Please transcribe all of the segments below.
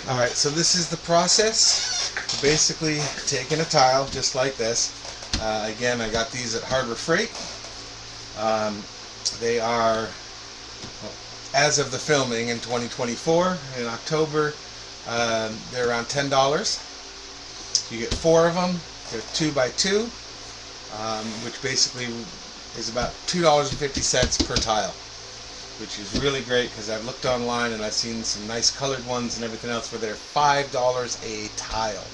Alright, so this is the process. Basically taking a tile just like this. Again, I got these at Harbor Freight. They are, as of the filming in 2024, in October, they're around $10. You get 4 of them. They're 2 by 2, which basically is about $2.50 per tile, which is really great because I've looked online and I've seen some nice colored ones and everything else where they're $5 a tile,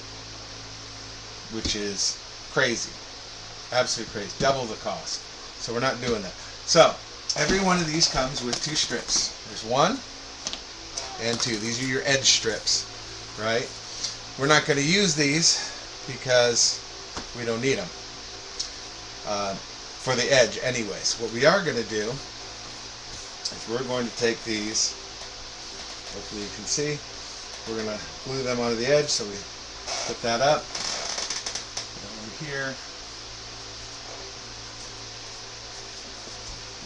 which is crazy, absolutely crazy, double the cost. So we're not doing that. So every one of these comes with 2 strips. There's 1 and 2. These are your edge strips, right? We're not going to use these because we don't need them for the edge anyways. What we are going to do is we're going to take these, hopefully you can see, we're going to glue them onto the edge, so we put that up, over here,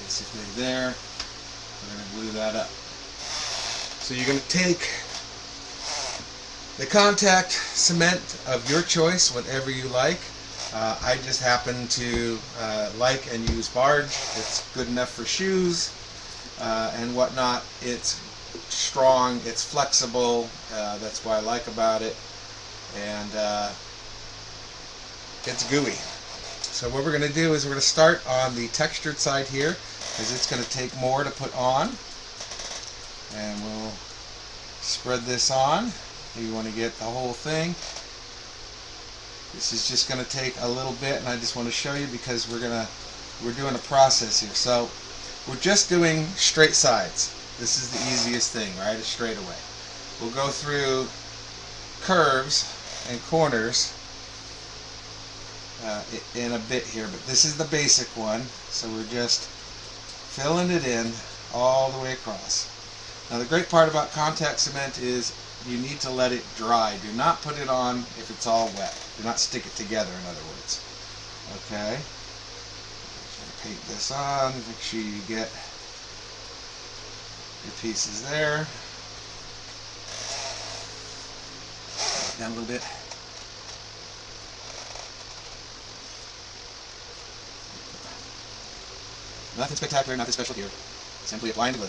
basically there, we're going to glue that up. So you're going to take the contact cement of your choice, whatever you like. I just happen to like and use Barge. It's good enough for shoes and whatnot. It's strong, it's flexible, that's what I like about it, and it's gooey. So what we're going to do is we're going to start on the textured side here, because it's going to take more to put on, and we'll spread this on. You want to get the whole thing. This is just going to take a little bit, and I just want to show you because we're doing a process here. So we're just doing straight sides. This is the easiest thing, right? A straightaway. We'll go through curves and corners in a bit here, but this is the basic one. So we're just filling it in all the way across. Now the great part about contact cement is you need to let it dry. Do not put it on if it's all wet. Do not stick it together, in other words. Okay? Just paint this on. Make sure you get your pieces there. Down a little bit. Nothing spectacular, nothing special here. Simply applying the glue.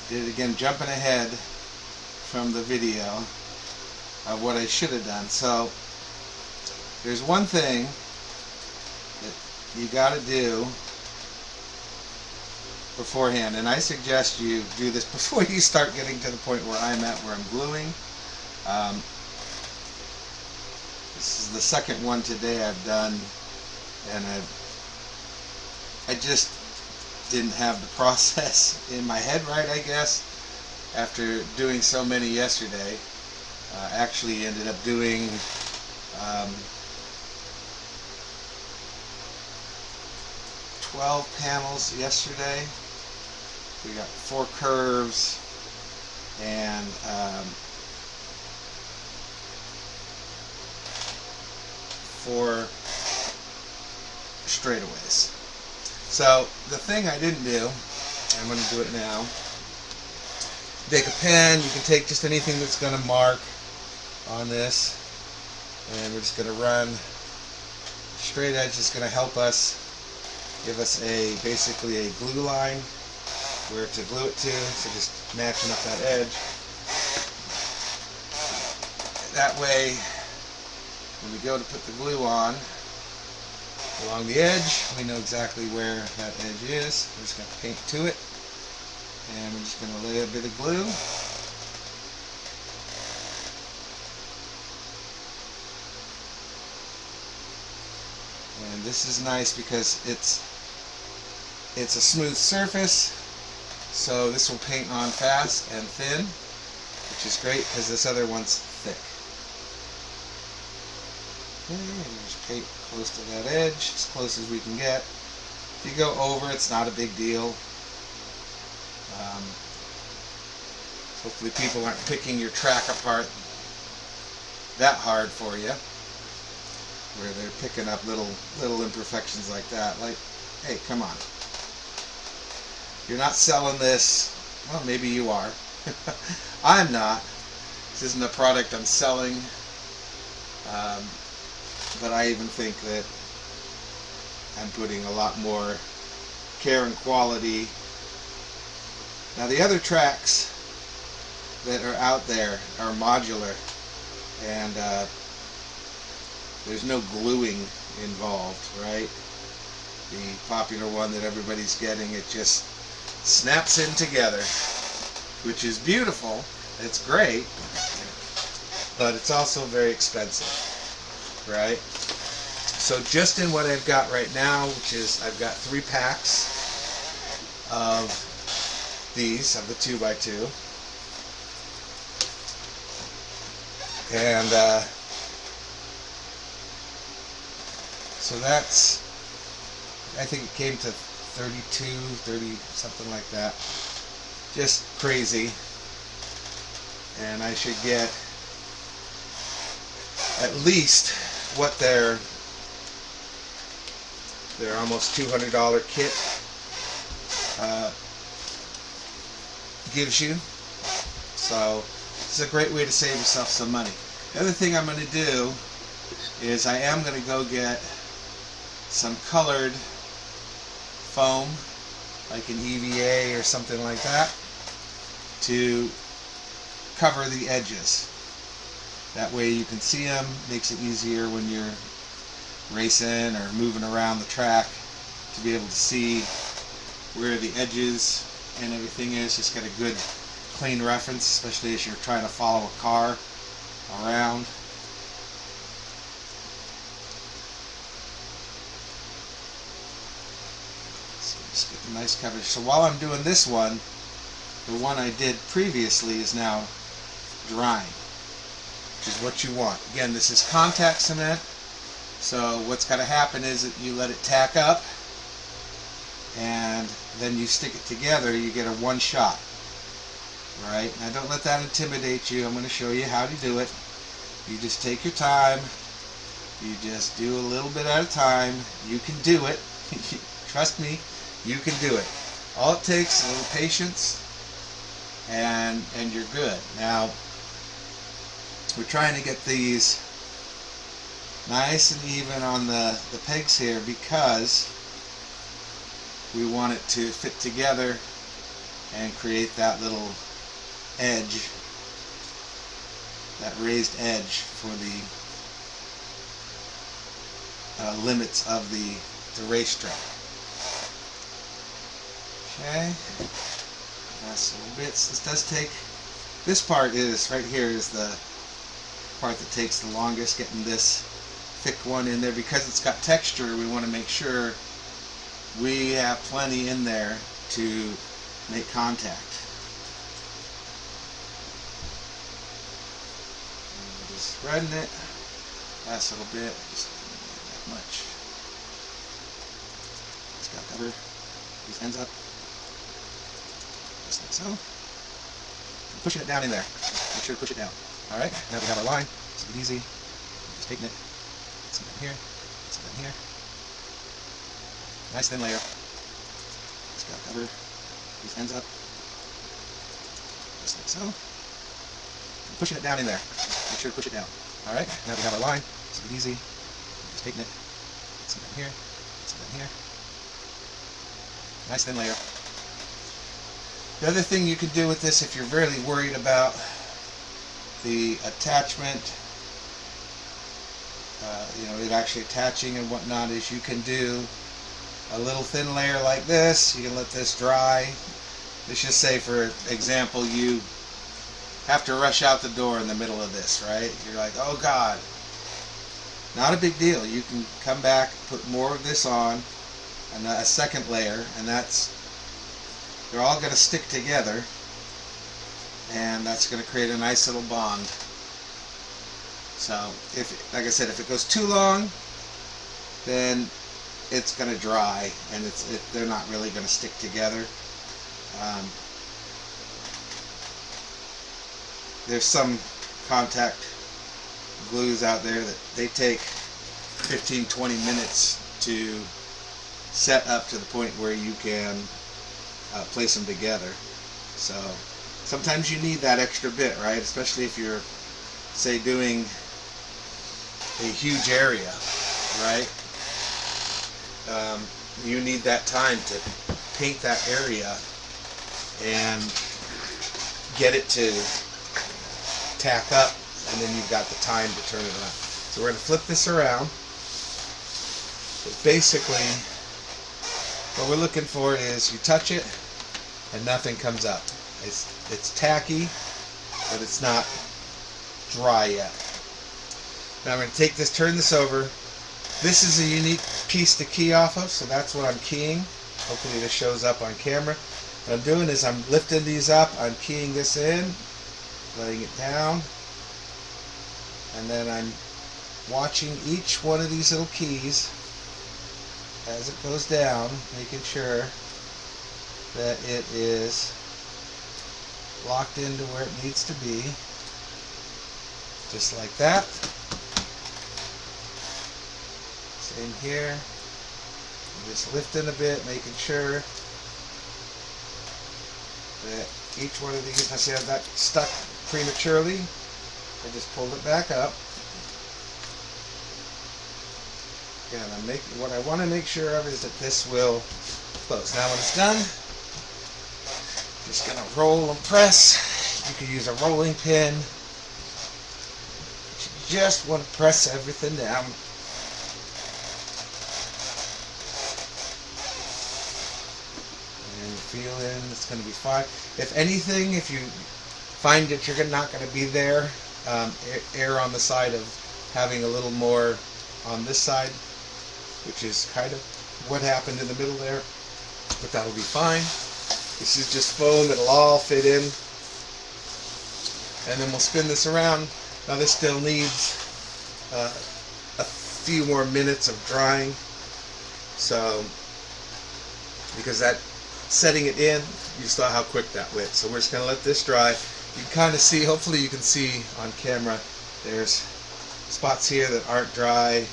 Did it again, jumping ahead from the video of what I should have done. So there's one thing that you got to do beforehand, and I suggest you do this before you start getting to the point where I'm at, where I'm gluing. This is the second one today I've done, and I just didn't have the process in my head right, I guess, after doing so many yesterday. Actually ended up doing 12 panels yesterday. We got 4 curves and 4 straightaways. So the thing I didn't do, I'm going to do it now. Take a pen, you can take just anything that's going to mark on this, and we're just going to run. Straight edge is going to help us, give us basically a glue line where to glue it to, so just matching up that edge. That way, when we go to put the glue on, along the edge, we know exactly where that edge is. We're just going to paint to it, and we're just going to lay a bit of glue. And this is nice because it's a smooth surface, so this will paint on fast and thin, which is great because this other one's thick. Okay, just paint close to that edge, as close as we can get. If you go over, it's not a big deal. Hopefully people aren't picking your track apart that hard for you, where they're picking up little imperfections like that. Like, Hey, come on. You're not selling this. Well, maybe you are. I'm not. This isn't a product I'm selling. But I even think that I'm putting a lot more care and quality. Now the other tracks that are out there are modular, and there's no gluing involved, right? The popular one that everybody's getting, it just snaps in together, which is beautiful. It's great, but it's also very expensive, right? So just in what I've got right now, which is I've got 3 packs of these, of the 2x2, and so that's, I think it came to 30 something like that. Just crazy. And I should get at least what their almost $200 kit gives you. So it's a great way to save yourself some money. The other thing I'm going to do is I am going to go get some colored foam, like an EVA or something like that, to cover the edges. That way you can see them. Makes it easier when you're racing or moving around the track to be able to see where the edges and everything is. Just get a good clean reference, especially as you're trying to follow a car around. So just get the nice coverage. So while I'm doing this one, the one I did previously is now drying, which is what you want. Again, this is contact cement, so what's got to happen is that you let it tack up, and then you stick it together. You get a one shot. Right? Now don't let that intimidate you. I'm going to show you how to do it. You just take your time. You just do a little bit at a time. You can do it. Trust me, you can do it. All it takes is a little patience, and you're good. Now we're trying to get these nice and even on the pegs here, because we want it to fit together and create that little edge, that raised edge for the limits of the racetrack. Okay, last little bits. This does take, this part is, right here is the part that takes the longest, getting this thick one in there. Because it's got texture, we want to make sure we have plenty in there to make contact. Just spreading it, last little bit, just not that much. Just got to cover these ends up, just like so. And pushing it down in there. Make sure to push it down. All right, now we have our line. It's a bit easy. Just taking it, some down here, some down here. Nice thin layer. Just got to cover these ends up, just like so. And pushing it down in there. Make sure to push it down. Alright, now we have our line. It's a bit easy. Just taking it, some down here, some down here. Nice thin layer. The other thing you can do with this, if you're really worried about the attachment, it actually attaching and whatnot, is you can do a little thin layer like this. You can let this dry. Let's just say, for example, you have to rush out the door in the middle of this, right? You're like, oh God. Not a big deal. You can come back, put more of this on, and a second layer, and they're all going to stick together, and that's going to create a nice little bond. So, like I said, if it goes too long, then it's going to dry, and they're not really going to stick together. There's some contact glues out there that they take 15-20 minutes to set up to the point where you can place them together. So sometimes you need that extra bit, right? Especially if you're, say, doing a huge area, right? You need that time to paint that area and get it to tack up, and then you've got the time to turn it around. So we're going to flip this around. But basically, what we're looking for is you touch it and nothing comes up. It's tacky, but it's not dry yet. Now I'm going to take this, turn this over. This is a unique piece to key off of, so that's what I'm keying. Hopefully this shows up on camera. What I'm doing is I'm lifting these up, I'm keying this in, letting it down, and then I'm watching each one of these little keys as it goes down, making sure that it is locked into where it needs to be, just like that. Same here. I'm just lifting a bit, making sure that each one of these, I see I got stuck prematurely. I just pulled it back up. Again, what I want to make sure of is that this will close. Now when it's done, just going to roll and press. You can use a rolling pin. You just want to press everything down. Feeling it's going to be fine. If anything, if you find that you're not going to be there, err on the side of having a little more on this side, which is kind of what happened in the middle there, but that'll be fine. This is just foam, it'll all fit in, and then we'll spin this around. Now this still needs a few more minutes of drying, so because that setting it in, you saw how quick that went. So we're just going to let this dry. You can kind of see, hopefully you can see on camera, there's spots here that aren't dry,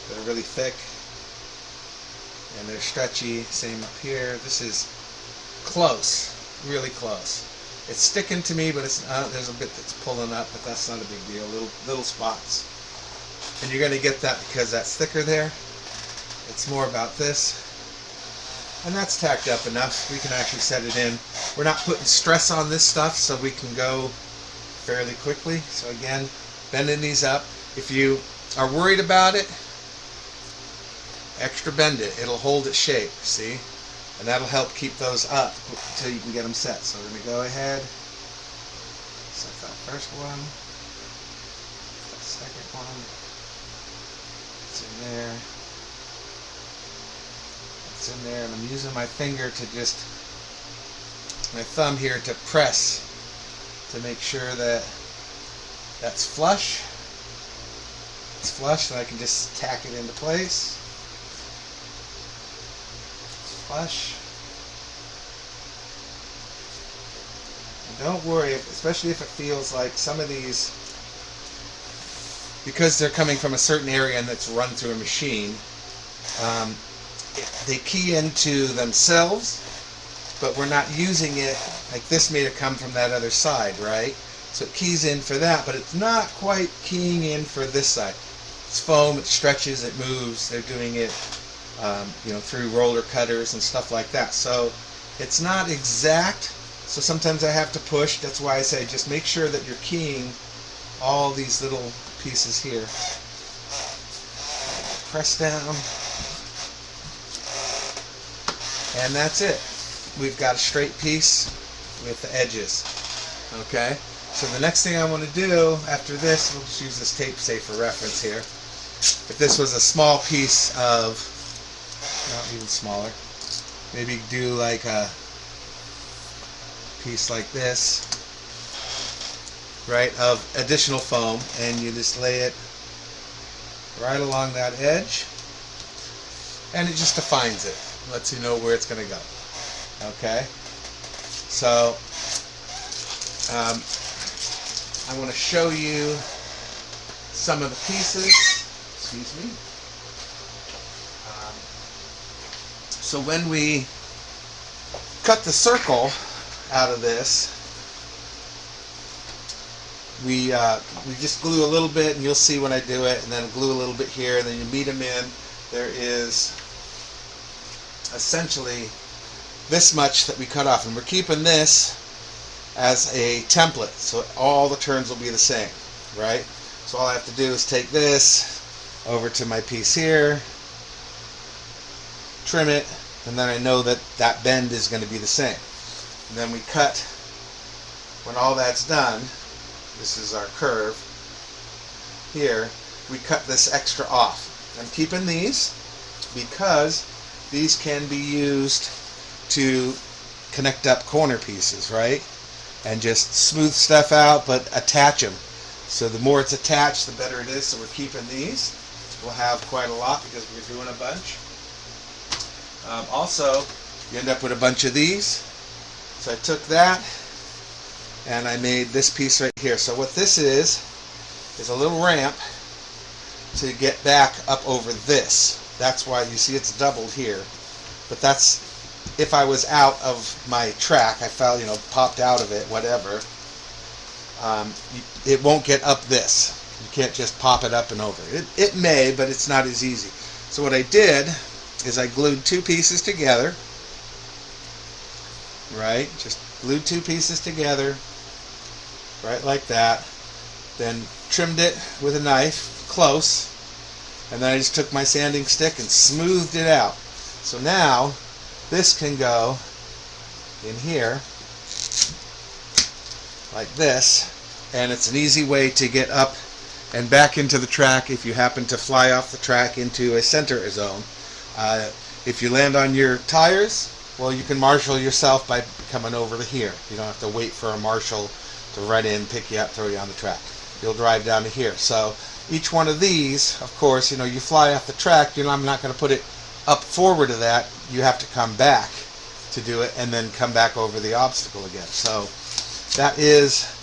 that are really thick, and they're stretchy. Same up here. This is close, really close. It's sticking to me, but it's there's a bit that's pulling up, but that's not a big deal. Little spots. And you're going to get that because that's thicker there. It's more about this. And that's tacked up enough. We can actually set it in. We're not putting stress on this stuff, so we can go fairly quickly. So again, bending these up. If you are worried about it, extra bend it. It'll hold its shape, see? And that'll help keep those up until you can get them set. So we're going to go ahead, set that first one, that second one. It's in there. In there, and I'm using my finger to just, my thumb here to press to make sure that that's flush. It's flush, and I can just tack it into place. It's flush. And don't worry, especially if it feels like some of these, because they're coming from a certain area and that's run through a machine, they key into themselves, but we're not using it, like this made it come from that other side, right? So it keys in for that, but it's not quite keying in for this side. It's foam, it stretches, it moves. They're doing it through roller cutters and stuff like that. So it's not exact, so sometimes I have to push. That's why I say just make sure that you're keying all these little pieces here. Press down. And that's it. We've got a straight piece with the edges. Okay? So the next thing I want to do after this, we'll just use this tape safe for reference here. If this was a small piece of, not even smaller, maybe do like a piece like this, right, of additional foam, and you just lay it right along that edge, and it just defines it. Lets you know where it's going to go. Okay? So, I want to show you some of the pieces. Excuse me. So when we cut the circle out of this, we just glue a little bit, and you'll see when I do it, and then glue a little bit here, and then you meet them in. There is essentially this much that we cut off, and we're keeping this as a template, so all the turns will be the same, right? So all I have to do is take this over to my piece here, trim it, and then I know that that bend is going to be the same. And then we cut, when all that's done, this is our curve here, we cut this extra off. I'm keeping these because these can be used to connect up corner pieces, right? And just smooth stuff out, but attach them. So the more it's attached, the better it is. So we're keeping these. We'll have quite a lot because we're doing a bunch. Also, you end up with a bunch of these. So I took that and I made this piece right here. So what this is a little ramp to get back up over this. That's why you see it's doubled here. But that's if I was out of my track, I fell, popped out of it, whatever. It won't get up this. You can't just pop it up and over. It may, but it's not as easy. So what I did is I glued two pieces together. Right? Just glued two pieces together. Right like that. Then trimmed it with a knife, close. And then I just took my sanding stick and smoothed it out. So now, this can go in here, like this, and it's an easy way to get up and back into the track if you happen to fly off the track into a center zone. If you land on your tires, well, you can marshal yourself by coming over to here. You don't have to wait for a marshal to run in, pick you up, throw you on the track. You'll drive down to here. So each one of these, of course, you fly off the track, I'm not going to put it up forward of that. You have to come back to do it and then come back over the obstacle again. So that is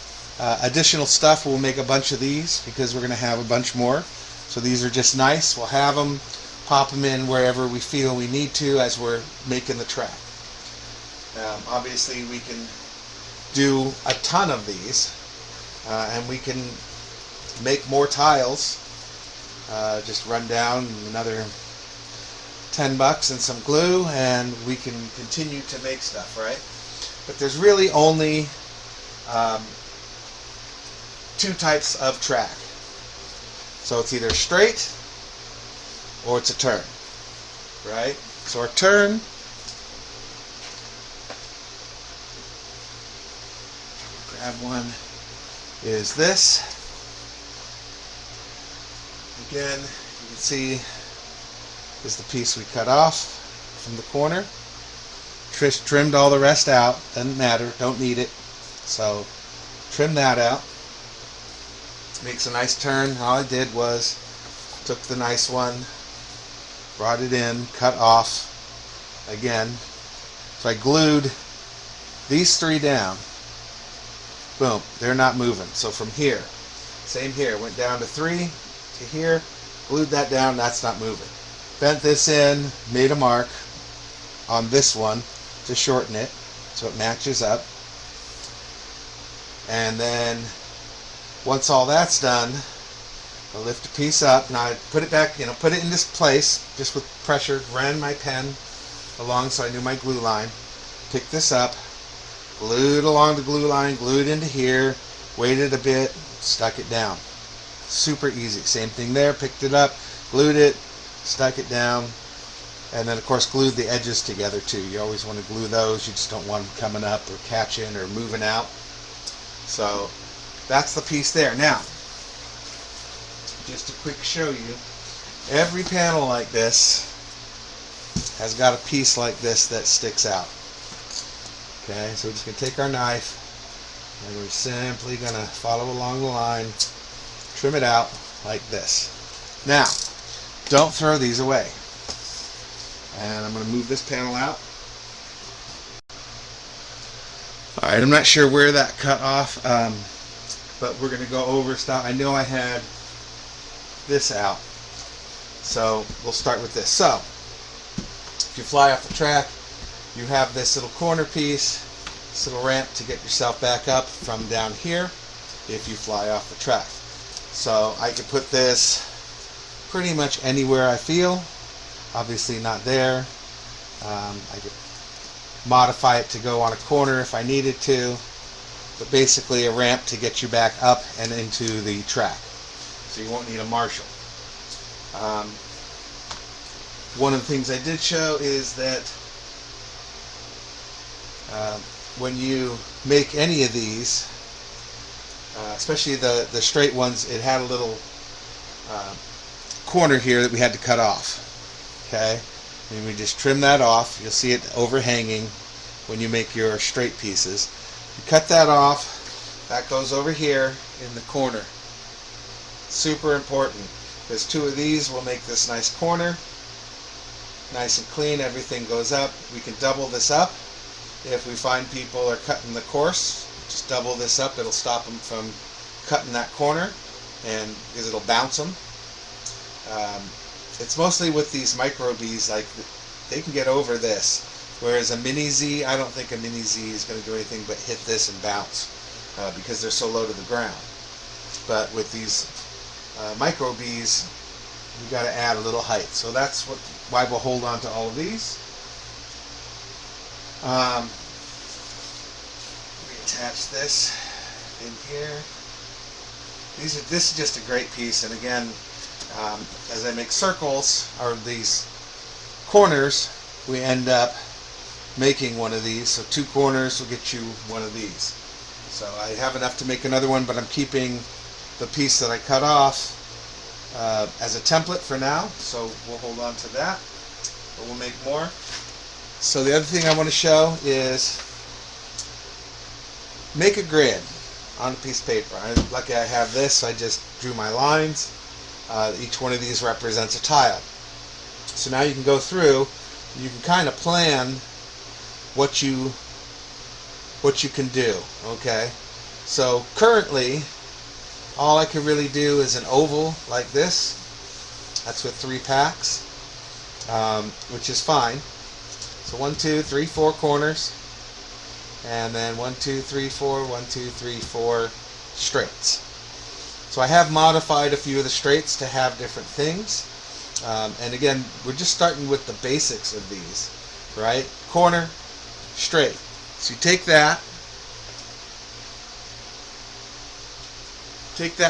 additional stuff. We'll make a bunch of these because we're going to have a bunch more. So these are just nice. We'll have them, pop them in wherever we feel we need to as we're making the track. Obviously we can do a ton of these and we can make more tiles. Just run down another $10 and some glue and we can continue to make stuff, right? But there's really only two types of track. So it's either straight or it's a turn, right? So our turn, grab one, is this. Again, you can see is the piece we cut off from the corner. Trish trimmed all the rest out. Doesn't matter. Don't need it. So trim that out. Makes a nice turn. All I did was took the nice one, brought it in, cut off again. So I glued these three down. Boom. They're not moving. So from here, same here. Went down to 3 to here. Glued that down. That's not moving. Bent this in, made a mark on this one to shorten it so it matches up. And then once all that's done, I lift a piece up. Now I put it back, put it in this place just with pressure. Ran my pen along so I knew my glue line. Picked this up, glued along the glue line, glued into here, waited a bit, stuck it down. Super easy. Same thing there. Picked it up, glued it, stuck it down, and then of course glued the edges together too. You always want to glue those. You just don't want them coming up or catching or moving out. So that's the piece there. Now, just a quick show you, every panel like this has got a piece like this that sticks out. Okay, so we're just going to take our knife and we're simply going to follow along the line, trim it out like this. Now, don't throw these away. And I'm going to move this panel out. Alright, I'm not sure where that cut off, but we're going to go over stuff. I know I had this out. So we'll start with this. So, If you fly off the track, you have this little corner piece, this little ramp to get yourself back up from down here if you fly off the track. So I could put this pretty much anywhere I feel. Obviously not there. I could modify it to go on a corner if I needed to, but basically a ramp to get you back up and into the track. So you won't need a marshal. One of the things I did show is that when you make any of these, especially the straight ones, it had a little corner here that we had to cut off. Okay, and we just trim that off. You'll see it overhanging when you make your straight pieces. You cut that off. That goes over here in the corner. Super important, because two of these will make this nice corner. Nice and clean, everything goes up. We can double this up. If we find people are cutting the course, just double this up. It'll stop them from cutting that corner, and because it'll bounce them. It's mostly with these micro Bs, like they can get over this. Whereas a mini Z, I don't think a mini Z is going to do anything but hit this and bounce because they're so low to the ground. But with these micro Bs, you got to add a little height. So that's why we'll hold on to all of these. We attach this in here. This is just a great piece, and again, as I make circles or these corners, we end up making one of these. So two corners will get you one of these. So I have enough to make another one, but I'm keeping the piece that I cut off as a template for now. So we'll hold on to that, but we'll make more. So the other thing I want to show is make a grid on a piece of paper. I'm lucky I have this, so I just drew my lines. Each one of these represents a tile. So now you can go through, you can kind of plan what you can do. Okay, so currently all I can really do is an oval like this. That's with 3 packs, which is fine. So 1, 2, 3, 4 corners, and then 1, 2, 3, 4, 1, 2, 3, 4 straights. So I have modified a few of the straights to have different things. And again, we're just starting with the basics of these, right? Corner, straight. So you take that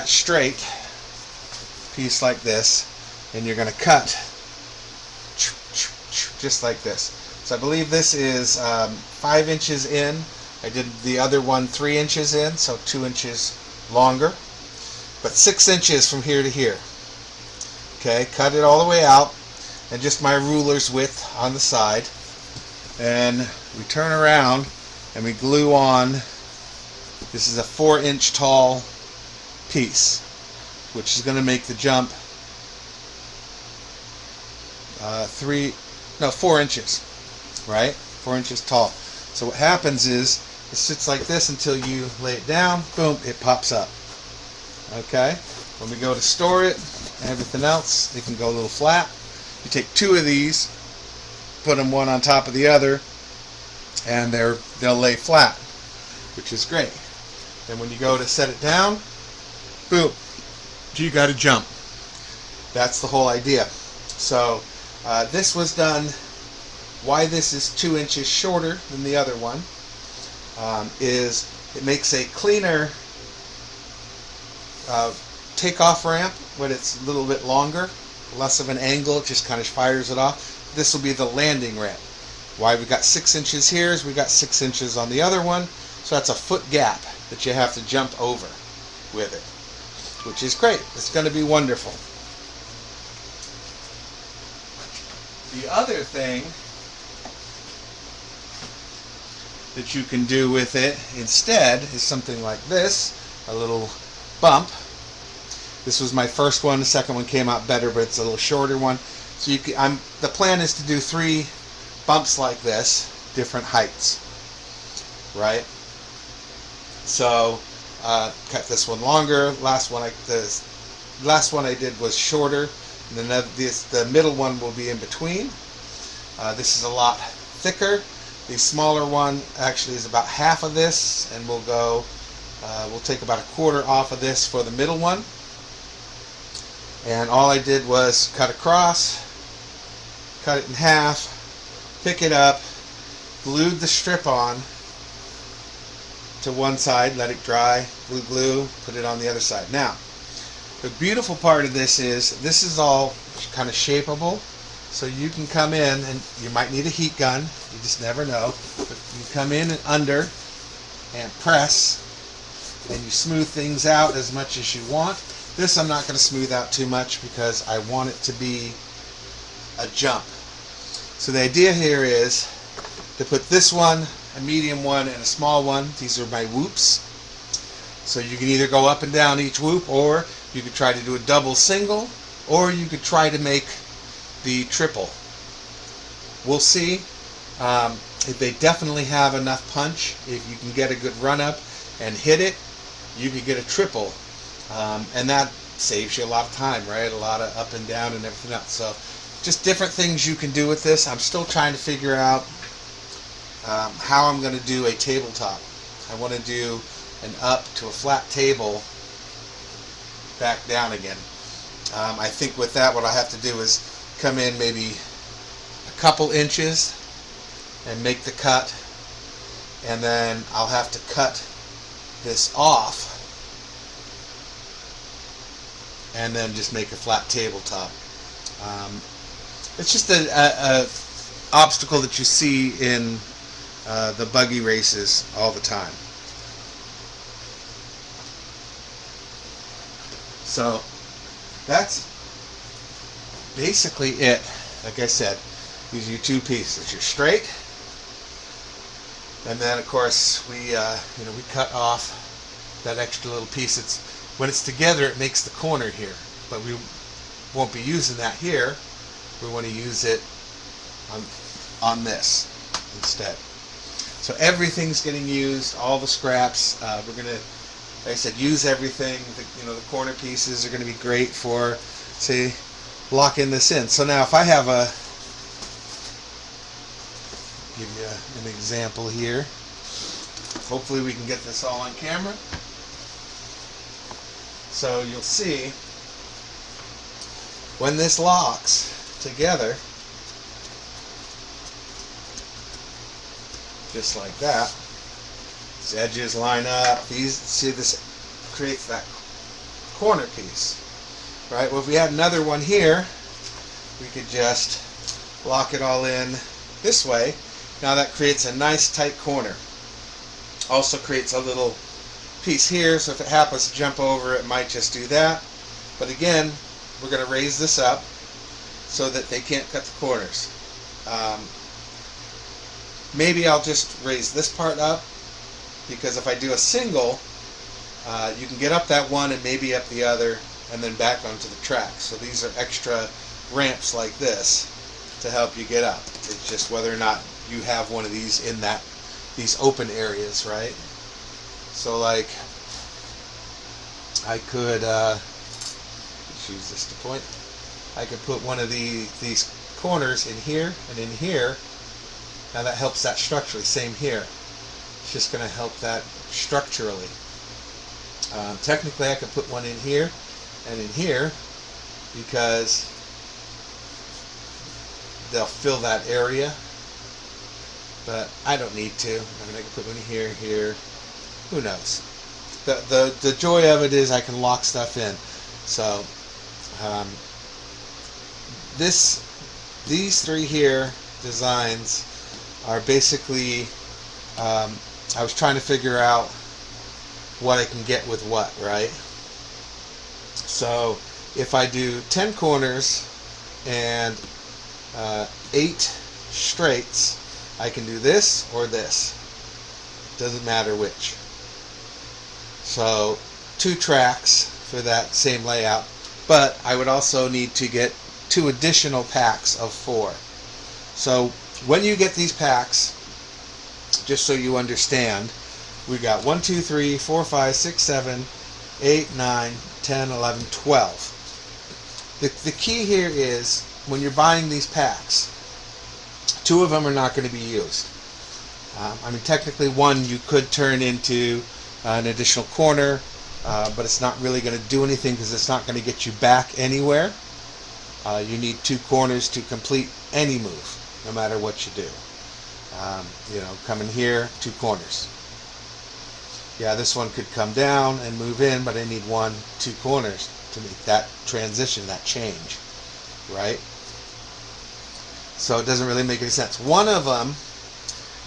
straight piece like this, and you're going to cut just like this. So I believe this is 5 inches in. I did the other one 3 inches in, so 2 inches longer. But 6 inches from here to here. Okay, cut it all the way out, and just my ruler's width on the side. And we turn around and we glue on. This is a 4-inch tall piece, which is going to make the jump 4 inches, right? 4 inches tall. So what happens is it sits like this until you lay it down. Boom, it pops up. Okay, when we go to store it and everything else, it can go a little flat. You take 2 of these, put them one on top of the other, and they'll lay flat, which is great. Then when you go to set it down, boom, you got to jump. That's the whole idea. So this was done. Why this is 2 inches shorter than the other one is it makes a cleaner takeoff ramp when it's a little bit longer, less of an angle. It just kind of fires it off. This will be the landing ramp. Why we got 6 inches here is we got 6 inches on the other one, so that's a foot gap that you have to jump over with it, which is great. It's going to be wonderful. The other thing that you can do with it instead is something like this, a little bump. This was my first one. The second one came out better, but it's a little shorter one. So you can, the plan is to do 3 bumps like this, different heights, right? So cut this one longer. The last one I did was shorter, and then the middle one will be in between. This is a lot thicker. The smaller one actually is about half of this, and we'll take about a quarter off of this for the middle one. And all I did was cut across, cut it in half, pick it up, glued the strip on to one side, let it dry, glue, put it on the other side. Now, the beautiful part of this is all kind of shapeable, so you can come in, and you might need a heat gun, you just never know, but you come in and under and press, and you smooth things out as much as you want. This I'm not going to smooth out too much because I want it to be a jump. So the idea here is to put this one, a medium one, and a small one. These are my whoops. So you can either go up and down each whoop, or you could try to do a double single, or you could try to make the triple. We'll see. If they definitely have enough punch, if you can get a good run up and hit it, you could get a triple. And that saves you a lot of time, right? A lot of up and down and everything else. So just different things you can do with this. I'm still trying to figure out how I'm going to do a tabletop. I want to do an up to a flat table, back down again. I think with that what I have to do is come in maybe a couple inches and make the cut, and then I'll have to cut this off and then just make a flat tabletop. It's just a obstacle that you see in the buggy races all the time. So that's basically it. Like I said, these are your two pieces. You're straight, and then of course we cut off that extra little piece. When it's together, it makes the corner here, but we won't be using that here. We want to use it on this instead. So everything's getting used, all the scraps. We're gonna, like I said, use everything. The corner pieces are going to be great for, say, locking this in. So now, if I have give you an example here. Hopefully, we can get this all on camera. So you'll see when this locks together, just like that, these edges line up. See, this creates that corner piece, right? Well, if we had another one here, we could just lock it all in this way. Now that creates a nice tight corner. Also creates a little piece here, so if it happens to jump over, it might just do that. But again, we're going to raise this up so that they can't cut the corners. Maybe I'll just raise this part up, because if I do a single, you can get up that one and maybe up the other and then back onto the track. So these are extra ramps like this to help you get up. It's just whether or not you have one of these in these open areas, right? So like I could choose this to point. I could put one of these corners in here and in here. Now that helps that structurally. Same here. It's just going to help that structurally. Technically, I could put one in here and in here because they'll fill that area. But I don't need to. I mean, I can put one here, here. Who knows? The joy of it is I can lock stuff in. So these three here designs are basically, I was trying to figure out what I can get with what, right? So if I do 10 corners and 8 straights, I can do this or this. Doesn't matter which. So 2 tracks for that same layout, but I would also need to get 2 additional packs of 4. So when you get these packs, just so you understand, we got 1, 2, 3, 4, 5, 6, 7, 8, 9, 10, 11, 12. The key here is when you're buying these packs, Two of them are not going to be used. I mean, technically one you could turn into an additional corner, but it's not really going to do anything because it's not going to get you back anywhere. You need two corners to complete any move, no matter what you do. You know, come in here, two corners. Yeah, this one could come down and move in, but I need two corners to make that transition, that change, right? So it doesn't really make any sense. One of them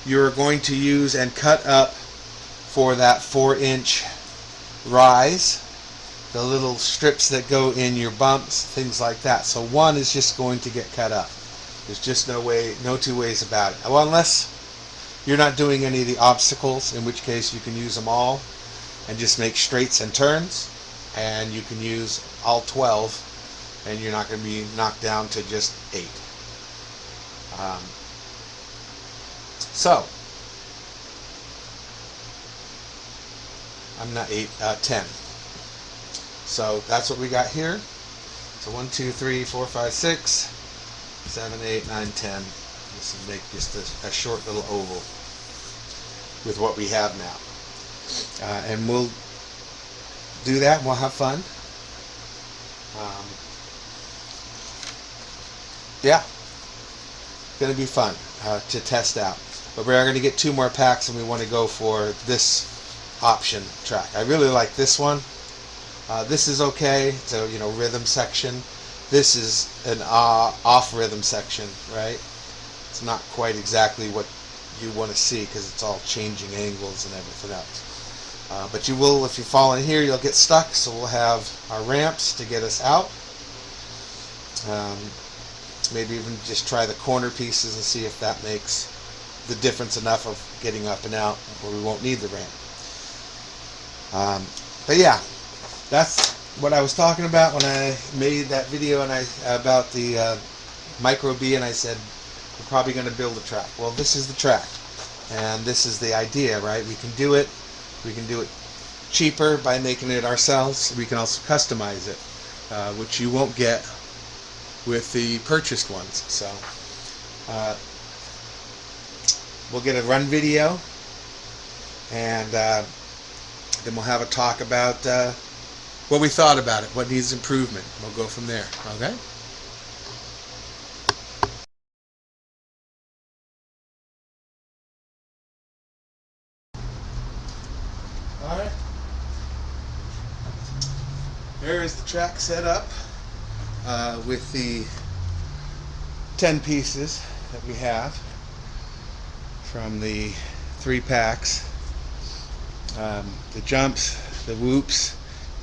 you're going to use and cut up for that 4-inch rise, the little strips that go in your bumps, things like that. So one is just going to get cut up. There's just no two ways about it. Well, unless you're not doing any of the obstacles, in which case you can use them all and just make straights and turns, and you can use all 12 and you're not going to be knocked down to just 8. So I'm not 8, 10. So that's what we got here. So 1, 2, 3, 4, 5, 6, 7, 8, 9, 10. This will make just a short little oval with what we have now. And we'll do that and we'll have fun. Yeah, going to be fun to test out. But we are going to get 2 more packs, and we want to go for this option track. I really like this one. This is okay. It's a rhythm section. This is an off rhythm section, right? It's not quite exactly what you want to see because it's all changing angles and everything else. But you will, if you fall in here, you'll get stuck. So we'll have our ramps to get us out. Maybe even just try the corner pieces and see if that makes the difference enough of getting up and out where we won't need the ramp. But yeah, that's what I was talking about when I made that video about the Micro B, and I said we're probably going to build a track. Well, this is the track, and this is the idea, right? We can do it. We can do it cheaper by making it ourselves. We can also customize it, which you won't get with the purchased ones. So we'll get a run video, and then we'll have a talk about what we thought about it, what needs improvement. We'll go from there. Okay? Alright. There is the track set up with the 10 pieces that we have from the 3 packs. The jumps, the whoops.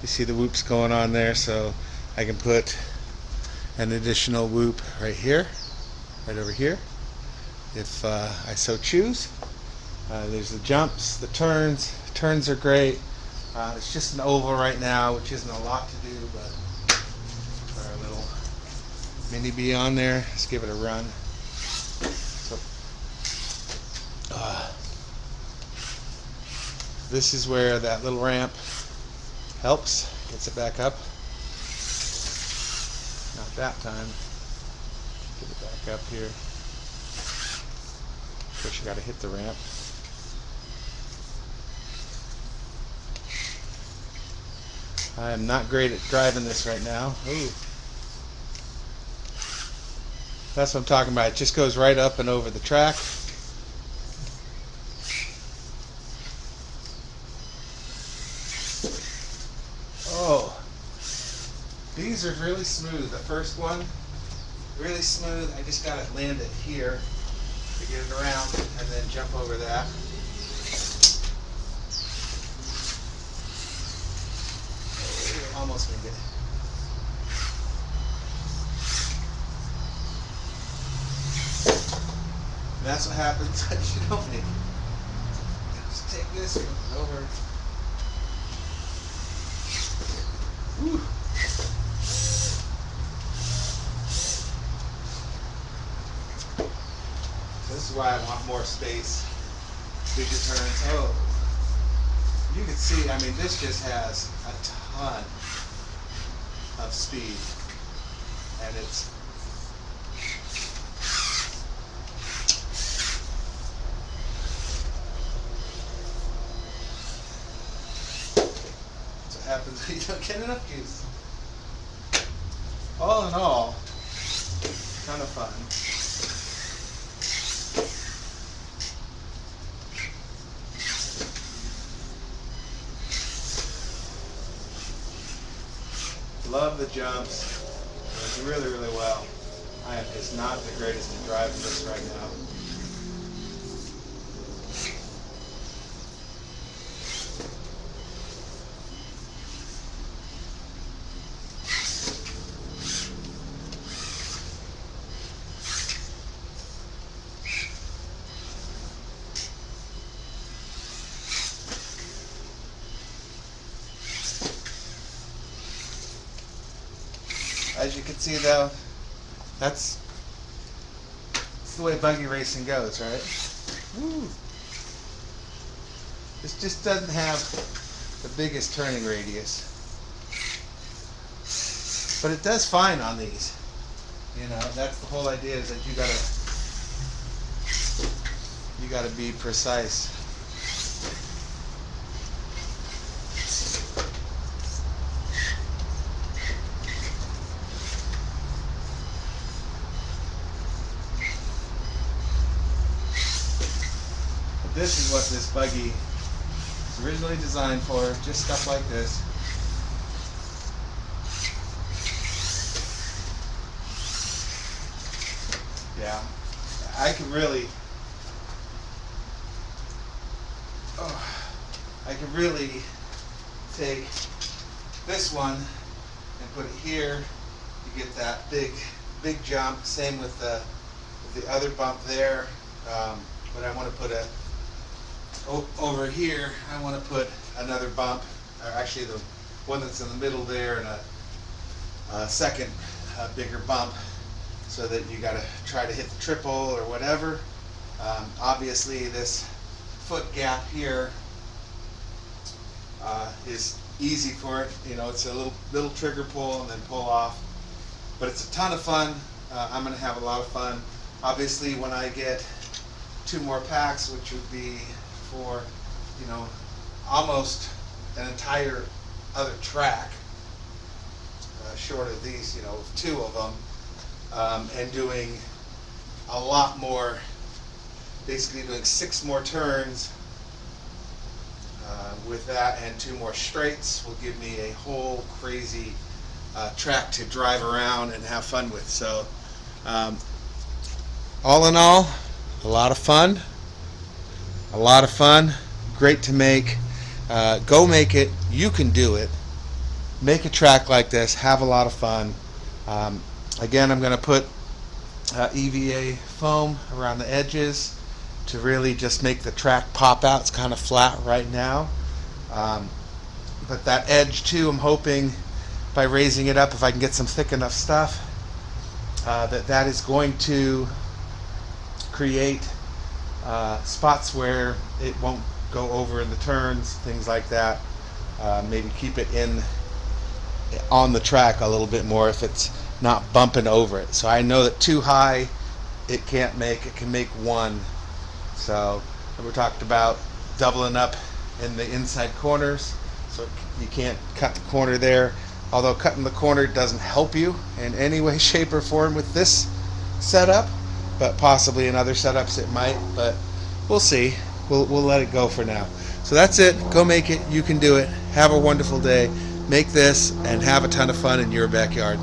You see the whoops going on there, so I can put an additional whoop right here, right over here, if I so choose. There's the jumps, the turns. Turns are great. It's just an oval right now, which isn't a lot to do, but our little mini B on there. Let's give it a run. So, this is where that little ramp helps, gets it back up. Not that time. Get it back up here. Of course, you got to hit the ramp. I am not great at driving this right now. Ooh. That's what I'm talking about. It just goes right up and over the track. Oh, these are really smooth. The first one, really smooth. I just got to land it here to get it around and then jump over that. Almost gonna get it. And that's what happens when you don't make it. Just take this over. Whew. This is why I want more space. Bigger turns. Oh. You can see, I mean, this just has a ton of speed, and it's happens when you don't get enough juice. All in all, kind of fun. Love the jumps. It's really, really well. I am just not the greatest at driving this right now. As you can see though, that's the way buggy racing goes, right? Woo. This just doesn't have the biggest turning radius, but it does fine on these. You know, that's the whole idea, is that you gotta be precise. This is what this buggy was originally designed for, just stuff like this. Yeah, I can really take this one and put it here. You get that big jump. Same with the other bump there. But I want to put over here, I want to put another bump, or actually the one that's in the middle there, and a second bigger bump, so that you got to try to hit the triple or whatever. Obviously this foot gap here is easy for it. You know, it's a little trigger pull and then pull off, but it's a ton of fun. I'm going to have a lot of fun. Obviously when I get 2 more packs, which would be for, you know, almost an entire other track, short of these, you know, 2 of them, and doing a lot more, basically doing 6 more turns with that, and 2 more straights will give me a whole crazy track to drive around and have fun with. So all in all, a lot of fun. Great to make. Go make it. You can do it. Make a track like this. Have a lot of fun. Again, I'm going to put EVA foam around the edges to really just make the track pop out. It's kind of flat right now. But that edge too, I'm hoping by raising it up, if I can get some thick enough stuff, that is going to create spots where it won't go over in the turns, things like that. Maybe keep it on the track a little bit more if it's not bumping over it. So I know that too high it can make 1. So we talked about doubling up in the inside corners, so you can't cut the corner there. Although cutting the corner doesn't help you in any way, shape, or form with this setup, but possibly in other setups it might. But we'll see. We'll let it go for now. So that's it. Go make it. You can do it. Have a wonderful day. Make this and have a ton of fun in your backyard.